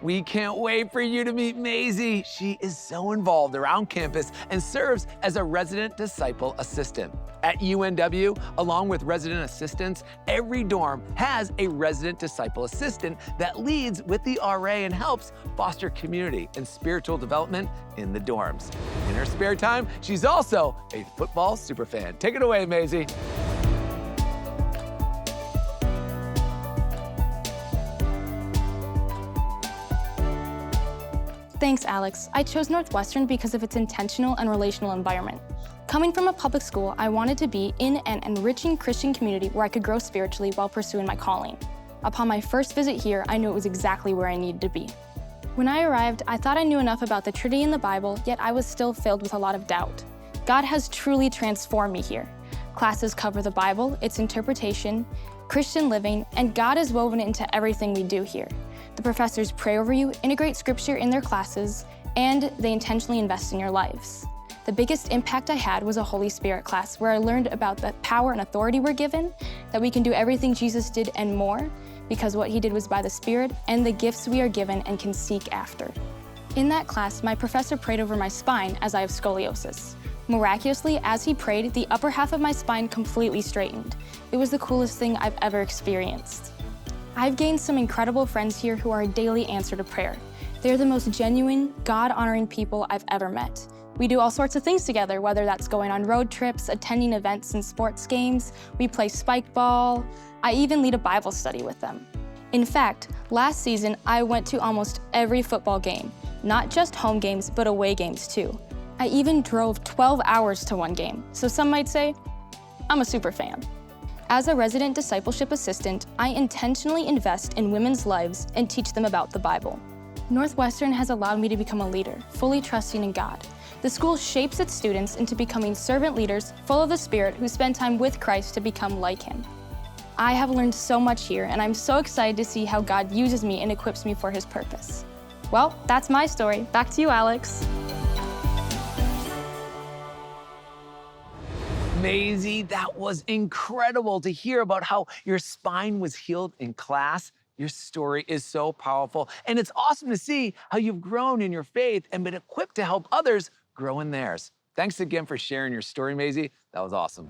We can't wait for you to meet Maisie. She is so involved around campus and serves as a resident disciple assistant. At UNW, along with resident assistants, every dorm has a resident disciple assistant that leads with the RA and helps foster community and spiritual development in the dorms. In her spare time, she's also a football superfan. Take it away, Maisie. Thanks, Alex. I chose Northwestern because of its intentional and relational environment. Coming from a public school, I wanted to be in an enriching Christian community where I could grow spiritually while pursuing my calling. Upon my first visit here, I knew it was exactly where I needed to be. When I arrived, I thought I knew enough about the Trinity in the Bible, yet I was still filled with a lot of doubt. God has truly transformed me here. Classes cover the Bible, its interpretation, Christian living, and God is woven into everything we do here. The professors pray over you, integrate scripture in their classes, and they intentionally invest in your lives. The biggest impact I had was a Holy Spirit class where I learned about the power and authority we're given, that we can do everything Jesus did and more, because what he did was by the Spirit, and the gifts we are given and can seek after. In that class, my professor prayed over my spine as I have scoliosis. Miraculously, as he prayed, the upper half of my spine completely straightened. It was the coolest thing I've ever experienced. I've gained some incredible friends here who are a daily answer to prayer. They're the most genuine, God-honoring people I've ever met. We do all sorts of things together, whether that's going on road trips, attending events and sports games, we play spike ball. I even lead a Bible study with them. In fact, last season, I went to almost every football game, not just home games, but away games too. I even drove 12 hours to one game, so some might say, I'm a super fan. As a resident discipleship assistant, I intentionally invest in women's lives and teach them about the Bible. Northwestern has allowed me to become a leader, fully trusting in God. The school shapes its students into becoming servant leaders full of the Spirit who spend time with Christ to become like him. I have learned so much here, and I'm so excited to see how God uses me and equips me for his purpose. Well, that's my story. Back to you, Alex. Maisie, that was incredible to hear about how your spine was healed in class. Your story is so powerful, and it's awesome to see how you've grown in your faith and been equipped to help others grow in theirs. Thanks again for sharing your story, Maisie. That was awesome.